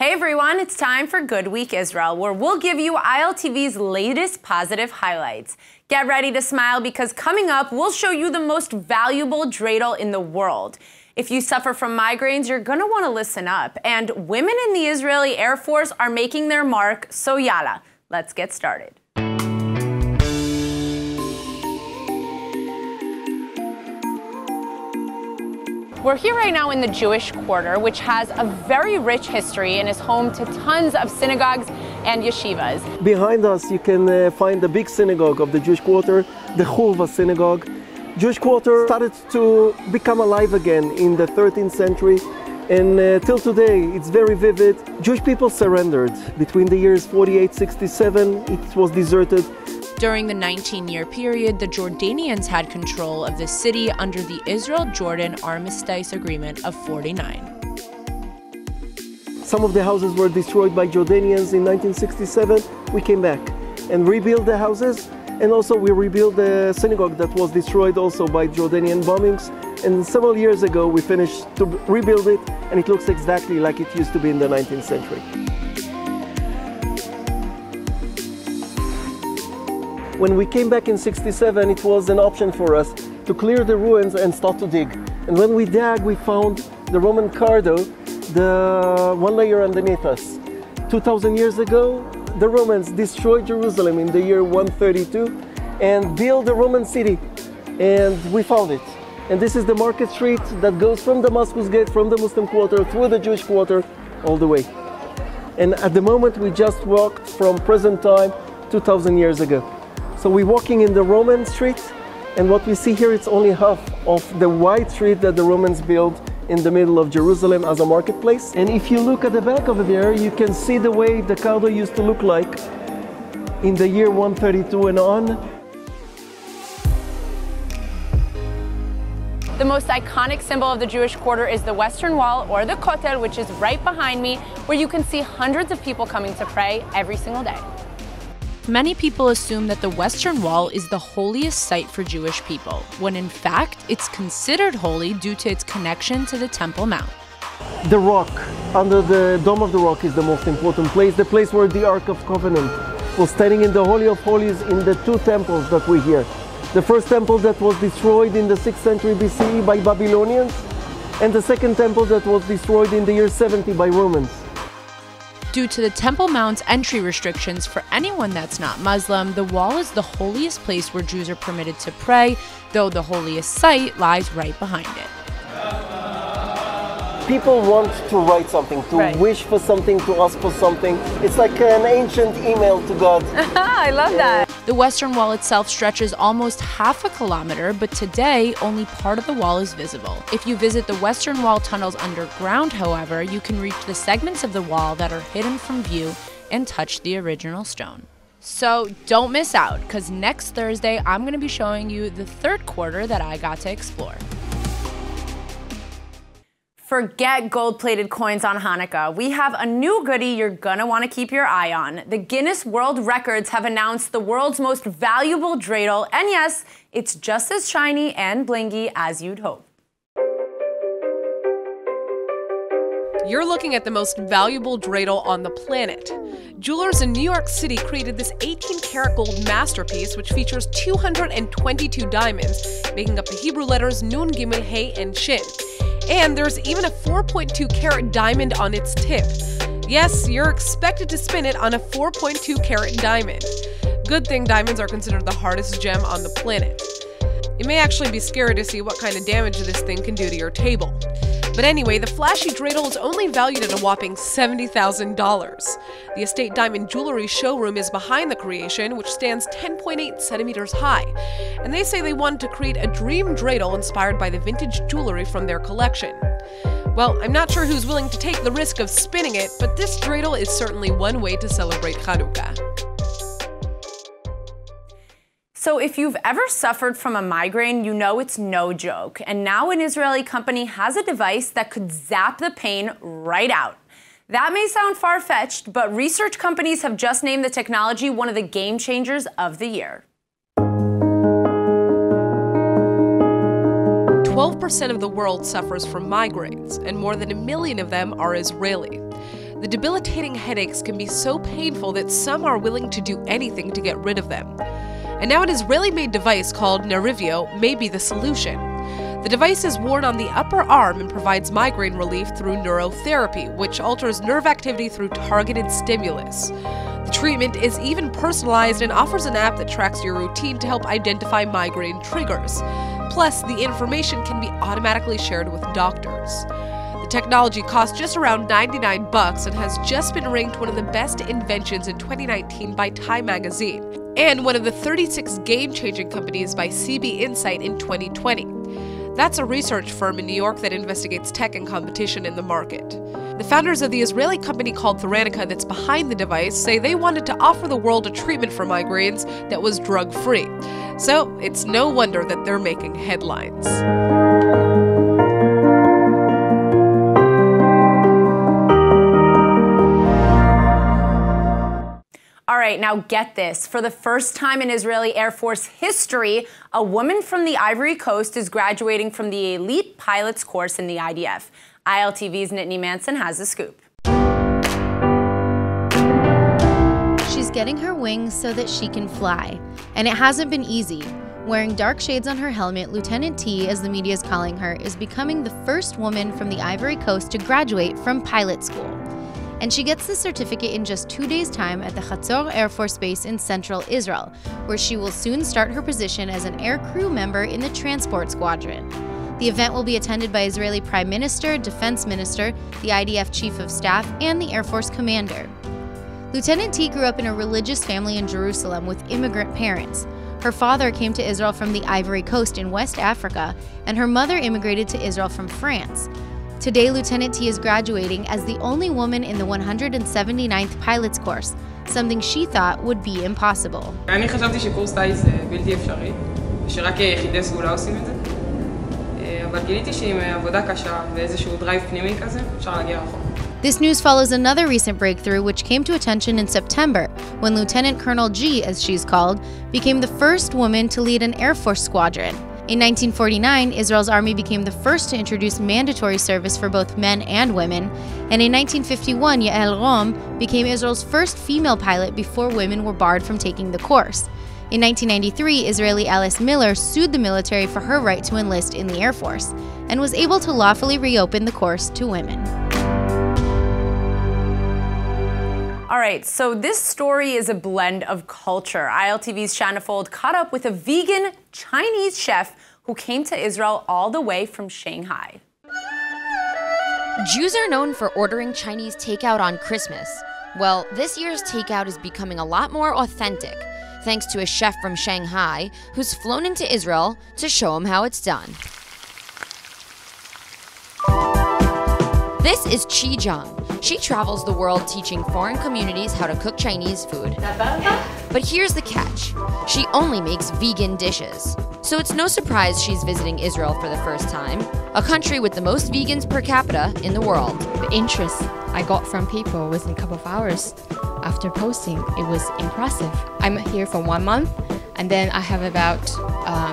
Hey everyone, it's time for Good Week Israel, where we'll give you ILTV's latest positive highlights. Get ready to smile because coming up, we'll show you the most valuable dreidel in the world. If you suffer from migraines, you're gonna wanna listen up. And women in the Israeli Air Force are making their mark, so yalla, let's get started. We're here right now in the Jewish Quarter, which has a very rich history and is home to tons of synagogues and yeshivas. Behind us, you can find the big synagogue of the Jewish Quarter, the Churva synagogue. Jewish Quarter started to become alive again in the 13th century, and till today, it's very vivid. Jewish people surrendered. Between the years 48-67, it was deserted. During the 19-year period, the Jordanians had control of the city under the Israel-Jordan Armistice Agreement of '49. Some of the houses were destroyed by Jordanians in 1967. We came back and rebuilt the houses, and also we rebuilt the synagogue that was destroyed also by Jordanian bombings. And several years ago, we finished to rebuild it, and it looks exactly like it used to be in the 19th century. When we came back in '67, it was an option for us to clear the ruins and start to dig. And when we dug, we found the Roman cardo, the one layer underneath us. 2,000 years ago, the Romans destroyed Jerusalem in the year 132 and built the Roman city. And we found it. And this is the market street that goes from Damascus Gate, from the Muslim Quarter, through the Jewish Quarter, all the way. And at the moment, we just walked from present time 2,000 years ago. So we're walking in the Roman street, and what we see here, it's only half of the wide street that the Romans built in the middle of Jerusalem as a marketplace. And if you look at the back over there, you can see the way the cardo used to look like in the year 132 and on. The most iconic symbol of the Jewish Quarter is the Western Wall, or the Kotel, which is right behind me, where you can see hundreds of people coming to pray every single day. Many people assume that the Western Wall is the holiest site for Jewish people, when in fact, it's considered holy due to its connection to the Temple Mount. The rock, under the Dome of the Rock, is the most important place, the place where the Ark of Covenant was standing in the Holy of Holies in the two temples that we hear. The first temple that was destroyed in the 6th century BCE by Babylonians, and the second temple that was destroyed in the year 70 by Romans. Due to the Temple Mount's entry restrictions for anyone that's not Muslim, the wall is the holiest place where Jews are permitted to pray, though the holiest site lies right behind it. People want to write something, to wish for something, to ask for something. It's like an ancient email to God. I love that. The Western Wall itself stretches almost half a kilometer, but today only part of the wall is visible. If you visit the Western Wall tunnels underground, however, you can reach the segments of the wall that are hidden from view and touch the original stone. So don't miss out, because next Thursday I'm going to be showing you the third quarter that I got to explore. Forget gold-plated coins on Hanukkah. We have a new goodie you're gonna wanna keep your eye on. The Guinness World Records have announced the world's most valuable dreidel, and yes, it's just as shiny and blingy as you'd hope. You're looking at the most valuable dreidel on the planet. Jewelers in New York City created this 18-karat gold masterpiece, which features 222 diamonds, making up the Hebrew letters Nun, Gimel, Hey, and Shin. And there's even a 4.2-karat diamond on its tip. Yes, you're expected to spin it on a 4.2-karat diamond. Good thing diamonds are considered the hardest gem on the planet. It may actually be scary to see what kind of damage this thing can do to your table. But anyway, the flashy dreidel is only valued at a whopping $70,000. The Estate Diamond Jewelry showroom is behind the creation, which stands 10.8 centimeters high. And they say they wanted to create a dream dreidel inspired by the vintage jewelry from their collection. Well, I'm not sure who's willing to take the risk of spinning it, but this dreidel is certainly one way to celebrate Hanukkah. So if you've ever suffered from a migraine, you know it's no joke. And now an Israeli company has a device that could zap the pain right out. That may sound far-fetched, but research companies have just named the technology one of the game changers of the year. 12% of the world suffers from migraines, and more than 1 million of them are Israeli. The debilitating headaches can be so painful that some are willing to do anything to get rid of them. And now an Israeli-made device called Nerivio may be the solution. The device is worn on the upper arm and provides migraine relief through neurotherapy, which alters nerve activity through targeted stimulus. The treatment is even personalized and offers an app that tracks your routine to help identify migraine triggers. Plus, the information can be automatically shared with doctors. The technology costs just around $99 and has just been ranked one of the best inventions in 2019 by Time magazine, and one of the 36 game-changing companies by CB Insight in 2020. That's a research firm in New York that investigates tech and competition in the market. The founders of the Israeli company called Theranica that's behind the device say they wanted to offer the world a treatment for migraines that was drug-free. So it's no wonder that they're making headlines. All right, now get this. For the first time in Israeli Air Force history, a woman from the Ivory Coast is graduating from the elite pilots course in the IDF. ILTV's Nittany Manson has the scoop. She's getting her wings so that she can fly. And it hasn't been easy. Wearing dark shades on her helmet, Lieutenant T, as the media is calling her, is becoming the first woman from the Ivory Coast to graduate from pilot school. And she gets the certificate in just 2 days' time at the Chatzor Air Force Base in central Israel, where she will soon start her position as an air crew member in the transport squadron. The event will be attended by Israeli Prime Minister, Defense Minister, the IDF Chief of Staff, and the Air Force Commander. Lieutenant T grew up in a religious family in Jerusalem with immigrant parents. Her father came to Israel from the Ivory Coast in West Africa, and her mother immigrated to Israel from France. Today, Lieutenant T is graduating as the only woman in the 179th pilots course, something she thought would be impossible. אני חשבתי שקורס טייס זה בלתי אפשרי, ושרק יחידי סגולה עושים את זה. אבל גיליתי שעם עבודה קשה ואיזשהו דרייב פנימי כזה, אפשר להגיע רחוק. This news follows another recent breakthrough which came to attention in September, when Lieutenant Colonel G, as she's called, became the first woman to lead an Air Force squadron. In 1949, Israel's army became the first to introduce mandatory service for both men and women, and in 1951, Yael Rom became Israel's first female pilot before women were barred from taking the course. In 1993, Israeli Alice Miller sued the military for her right to enlist in the Air Force, and was able to lawfully reopen the course to women. All right, so this story is a blend of culture. ILTV's Shanna Fold caught up with a vegan Chinese chef who came to Israel all the way from Shanghai. Jews are known for ordering Chinese takeout on Christmas. Well, this year's takeout is becoming a lot more authentic, thanks to a chef from Shanghai who's flown into Israel to show him how it's done. This is Chi Zhang. She travels the world teaching foreign communities how to cook Chinese food. But here's the catch. She only makes vegan dishes. So it's no surprise she's visiting Israel for the first time, a country with the most vegans per capita in the world. The interest I got from people within a couple of hours after posting, it was impressive. I'm here for 1 month, and then I have about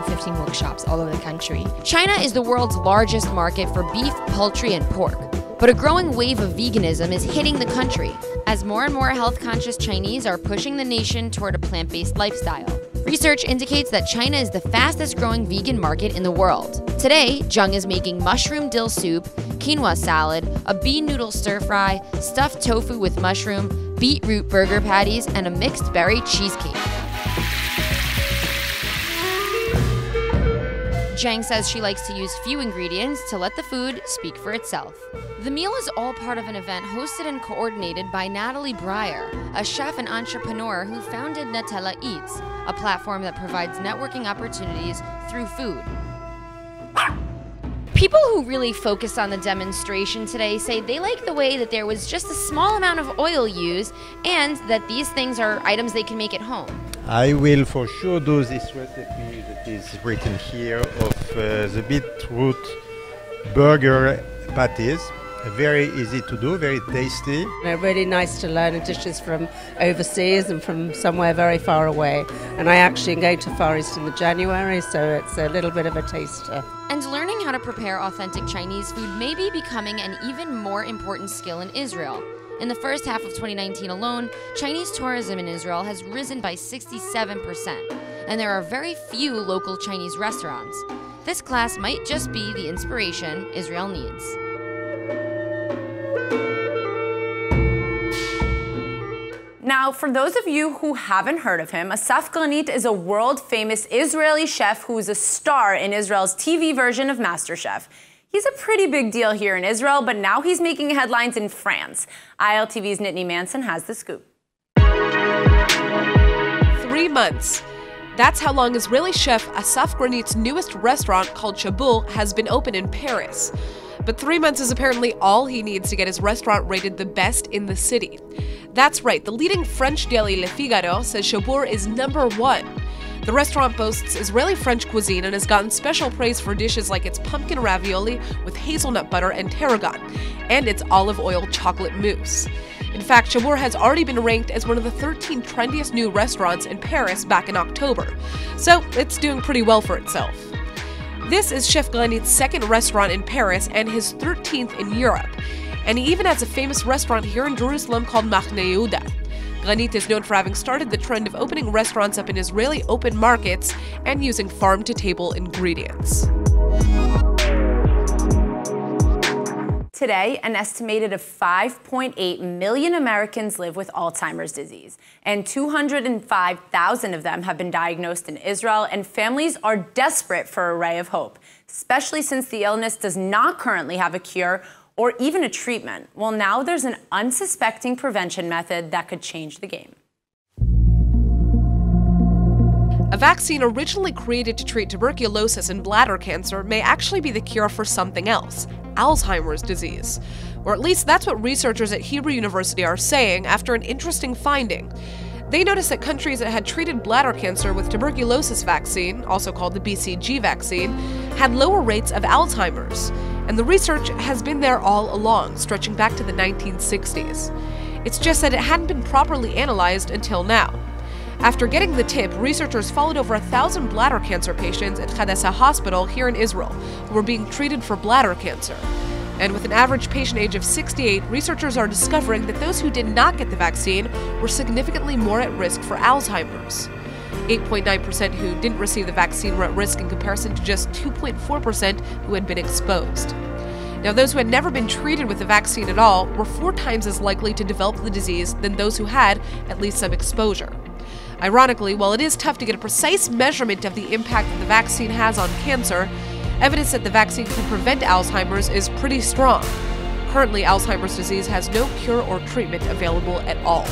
15 workshops all over the country. China is the world's largest market for beef, poultry, and pork. But a growing wave of veganism is hitting the country, as more and more health-conscious Chinese are pushing the nation toward a plant-based lifestyle. Research indicates that China is the fastest-growing vegan market in the world. Today, Zhang is making mushroom dill soup, quinoa salad, a bean noodle stir-fry, stuffed tofu with mushroom, beetroot burger patties, and a mixed berry cheesecake. Zhang says she likes to use few ingredients to let the food speak for itself. The meal is all part of an event hosted and coordinated by Natalie Breyer, a chef and entrepreneur who founded Nutella Eats, a platform that provides networking opportunities through food. People who really focused on the demonstration today say they like the way that there was just a small amount of oil used and that these things are items they can make at home. I will for sure do this recipe that is written here of the beetroot burger patties. Very easy to do, very tasty. Really nice to learn dishes from overseas and from somewhere very far away. And I actually am going to Far East in January, so it's a little bit of a taster. And learning how to prepare authentic Chinese food may be becoming an even more important skill in Israel. In the first half of 2019 alone, Chinese tourism in Israel has risen by 67%, and there are very few local Chinese restaurants. This class might just be the inspiration Israel needs. Now, for those of you who haven't heard of him, Asaf Granit is a world-famous Israeli chef who is a star in Israel's TV version of MasterChef. He's a pretty big deal here in Israel, but now he's making headlines in France. ILTV's Nittany Manson has the scoop. 3 months. That's how long Israeli chef Asaf Granit's newest restaurant, called Shabour, has been open in Paris. But 3 months is apparently all he needs to get his restaurant rated the best in the city. That's right, the leading French daily Le Figaro says Shabour is #1. The restaurant boasts Israeli-French cuisine and has gotten special praise for dishes like its pumpkin ravioli with hazelnut butter and tarragon, and its olive oil chocolate mousse. In fact, Shabour has already been ranked as one of the 13 trendiest new restaurants in Paris back in October, so it's doing pretty well for itself. This is Chef Granit's second restaurant in Paris and his 13th in Europe, and he even has a famous restaurant here in Jerusalem called Machne Yehuda. Granit is known for having started the trend of opening restaurants up in Israeli open markets and using farm-to-table ingredients. Today, an estimated of 5.8 million Americans live with Alzheimer's disease, and 205,000 of them have been diagnosed in Israel, and families are desperate for a ray of hope, especially since the illness does not currently have a cure or even a treatment. Well, now there's an unsuspecting prevention method that could change the game. A vaccine originally created to treat tuberculosis and bladder cancer may actually be the cure for something else, Alzheimer's disease. Or at least that's what researchers at Hebrew University are saying after an interesting finding. They noticed that countries that had treated bladder cancer with tuberculosis vaccine, also called the BCG vaccine, had lower rates of Alzheimer's. And the research has been there all along, stretching back to the 1960s. It's just that it hadn't been properly analyzed until now. After getting the tip, researchers followed over 1,000 bladder cancer patients at Hadassah Hospital here in Israel who were being treated for bladder cancer. And with an average patient age of 68, researchers are discovering that those who did not get the vaccine were significantly more at risk for Alzheimer's. 8.9% who didn't receive the vaccine were at risk in comparison to just 2.4% who had been exposed. Now, those who had never been treated with the vaccine at all were 4 times as likely to develop the disease than those who had at least some exposure. Ironically, while it is tough to get a precise measurement of the impact that the vaccine has on cancer, evidence that the vaccine can prevent Alzheimer's is pretty strong. Currently, Alzheimer's disease has no cure or treatment available at all.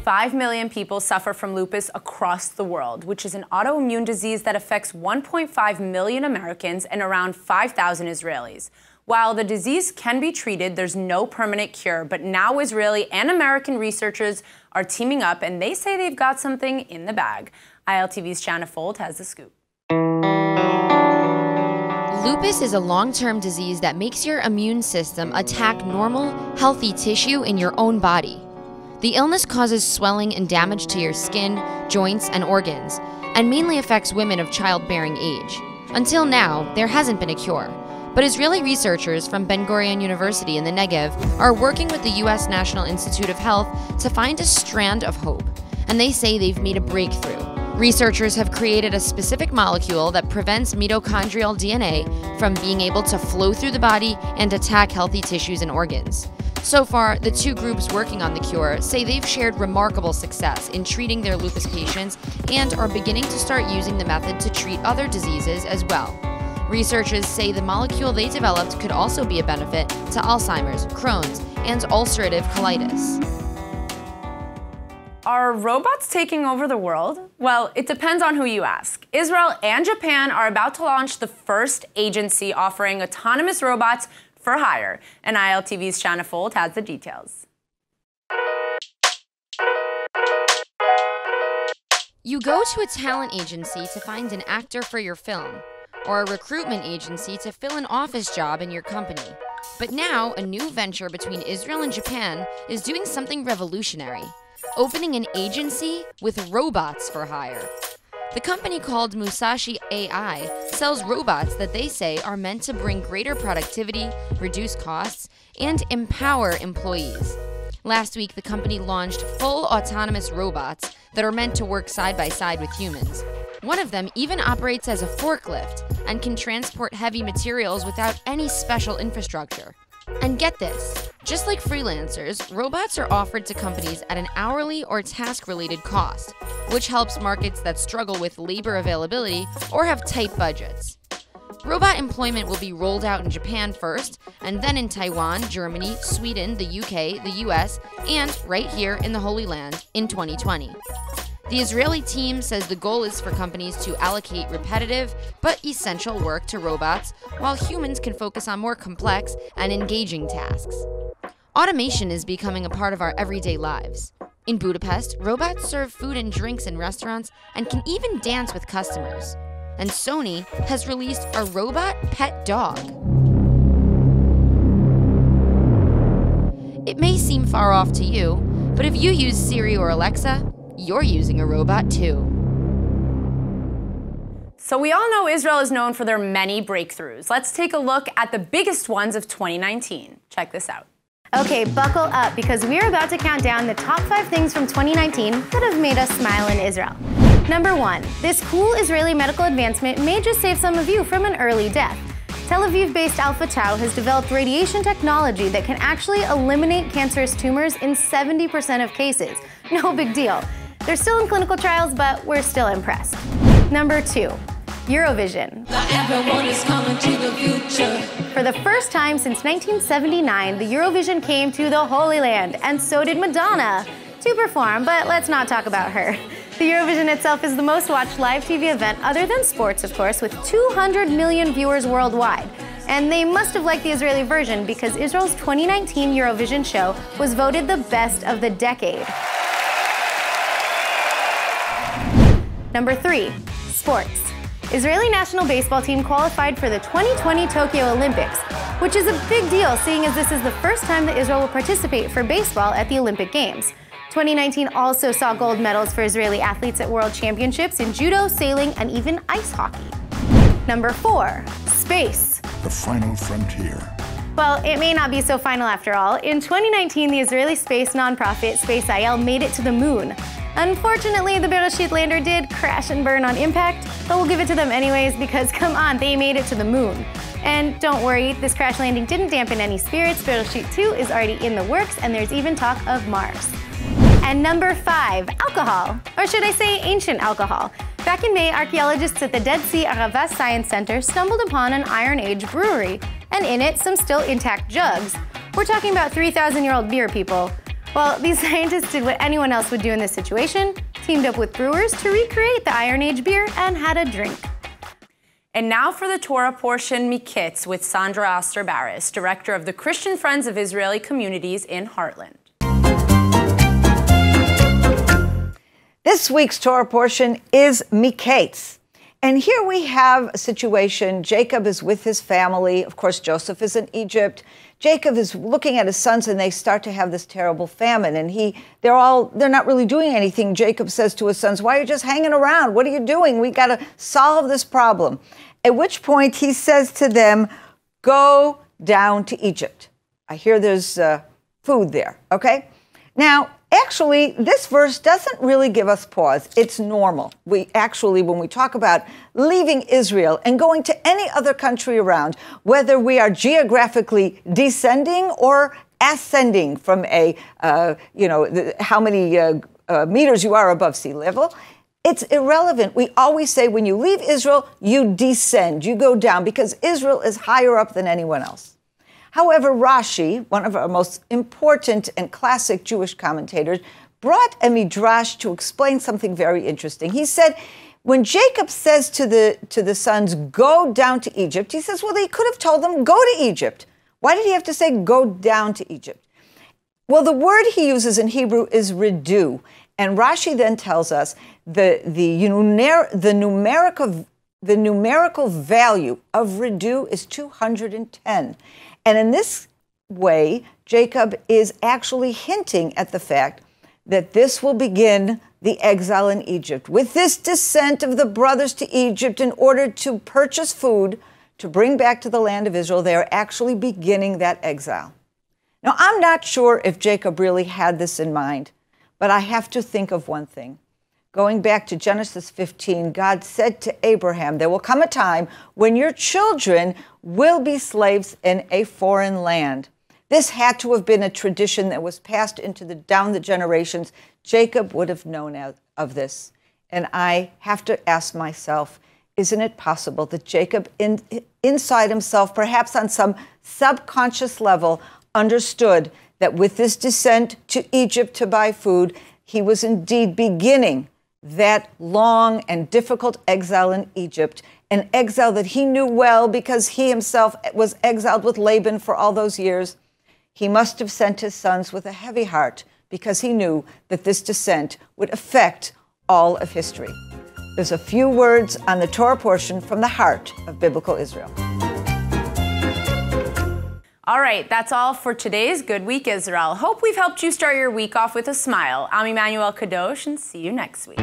5 million people suffer from lupus across the world, which is an autoimmune disease that affects 1.5 million Americans and around 5,000 Israelis. While the disease can be treated, there's no permanent cure, but now Israeli and American researchers are teaming up, and they say they've got something in the bag. ILTV's Shanna Fold has the scoop. Lupus is a long-term disease that makes your immune system attack normal, healthy tissue in your own body. The illness causes swelling and damage to your skin, joints, and organs, and mainly affects women of childbearing age. Until now, there hasn't been a cure. But Israeli researchers from Ben Gurion University in the Negev are working with the U.S. National Institute of Health to find a strand of hope, and they say they've made a breakthrough. Researchers have created a specific molecule that prevents mitochondrial DNA from being able to flow through the body and attack healthy tissues and organs. So far, the 2 groups working on the cure say they've shared remarkable success in treating their lupus patients and are beginning to start using the method to treat other diseases as well. Researchers say the molecule they developed could also be a benefit to Alzheimer's, Crohn's, and ulcerative colitis. Are robots taking over the world? Well, it depends on who you ask. Israel and Japan are about to launch the first agency offering autonomous robots for hire. And ILTV's Shanna Fold has the details. You go to a talent agency to find an actor for your film, or a recruitment agency to fill an office job in your company. But now, a new venture between Israel and Japan is doing something revolutionary, opening an agency with robots for hire. The company called Musashi AI sells robots that they say are meant to bring greater productivity, reduce costs, and empower employees. Last week, the company launched full autonomous robots that are meant to work side by side with humans. One of them even operates as a forklift and can transport heavy materials without any special infrastructure. And get this, just like freelancers, robots are offered to companies at an hourly or task-related cost, which helps markets that struggle with labor availability or have tight budgets. Robot employment will be rolled out in Japan first, and then in Taiwan, Germany, Sweden, the UK, the US, and right here in the Holy Land in 2020. The Israeli team says the goal is for companies to allocate repetitive but essential work to robots, while humans can focus on more complex and engaging tasks. Automation is becoming a part of our everyday lives. In Budapest, robots serve food and drinks in restaurants and can even dance with customers. And Sony has released a robot pet dog. It may seem far off to you, but if you use Siri or Alexa, you're using a robot too. So we all know Israel is known for their many breakthroughs. Let's take a look at the biggest ones of 2019. Check this out. Okay, buckle up because we're about to count down the top 5 things from 2019 that have made us smile in Israel. Number 1, this cool Israeli medical advancement may just save some of you from an early death. Tel Aviv-based Alpha Tau has developed radiation technology that can actually eliminate cancerous tumors in 70% of cases. No big deal. They're still in clinical trials, but we're still impressed. Number 2, Eurovision. Everyone is coming to the future. For the first time since 1979, the Eurovision came to the Holy Land, and so did Madonna to perform, but let's not talk about her. The Eurovision itself is the most watched live TV event, other than sports, of course, with 200 million viewers worldwide. And they must have liked the Israeli version because Israel's 2019 Eurovision show was voted the best of the decade. Number 3, sports. Israeli national baseball team qualified for the 2020 Tokyo Olympics, which is a big deal seeing as this is the first time that Israel will participate for baseball at the Olympic Games. 2019 also saw gold medals for Israeli athletes at World Championships in judo, sailing, and even ice hockey. Number 4, space. The final frontier. Well, it may not be so final after all. In 2019, the Israeli space nonprofit Space IL made it to the moon. Unfortunately, the Bereshit lander did crash and burn on impact, but we'll give it to them anyways because, come on, they made it to the moon. And don't worry, this crash landing didn't dampen any spirits. Bereshit 2 is already in the works, and there's even talk of Mars. And number 5, alcohol. Or should I say ancient alcohol. Back in May, archaeologists at the Dead Sea Arava Science Center stumbled upon an Iron Age brewery, and in it, some still intact jugs. We're talking about 3,000-year-old beer, people. Well, these scientists did what anyone else would do in this situation, teamed up with brewers to recreate the Iron Age beer and had a drink. And now for the Torah portion, Mikitz with Sandra Oster-Barris, director of the Christian Friends of Israeli Communities in Heartland. This week's Torah portion is Miketz. And here we have a situation. Jacob is with his family. Of course, Joseph is in Egypt. Jacob is looking at his sons and they start to have this terrible famine. And they're not really doing anything. Jacob says to his sons, "Why are you just hanging around? What are you doing? We got to solve this problem." At which point he says to them, "Go down to Egypt." I hear there's food there, okay? Now, actually, this verse doesn't really give us pause. It's normal. When we talk about leaving Israel and going to any other country around, whether we are geographically descending or ascending from how many meters you are above sea level, it's irrelevant. We always say when you leave Israel, you descend, you go down, because Israel is higher up than anyone else. However, Rashi, one of our most important and classic Jewish commentators, brought a midrash to explain something very interesting. He said, when Jacob says to the sons, "Go down to Egypt," he says, well, he could have told them, "Go to Egypt." Why did he have to say, "Go down to Egypt"? Well, the word he uses in Hebrew is redu. And Rashi then tells us the numerical value of redu is 210. And in this way, Jacob is actually hinting at the fact that this will begin the exile in Egypt. With this descent of the brothers to Egypt in order to purchase food to bring back to the land of Israel, they are actually beginning that exile. Now, I'm not sure if Jacob really had this in mind, but I have to think of one thing. Going back to Genesis 15, God said to Abraham, there will come a time when your children will be slaves in a foreign land. This had to have been a tradition that was passed down the generations. Jacob would have known of this. And I have to ask myself, isn't it possible that Jacob inside himself, perhaps on some subconscious level, understood that with this descent to Egypt to buy food, he was indeed beginning that long and difficult exile in Egypt, an exile that he knew well because he himself was exiled with Laban for all those years. He must have sent his sons with a heavy heart because he knew that this descent would affect all of history. There's a few words on the Torah portion from the heart of biblical Israel. All right, that's all for today's Good Week Israel. Hope we've helped you start your week off with a smile. I'm Emmanuel Kadosh, and see you next week.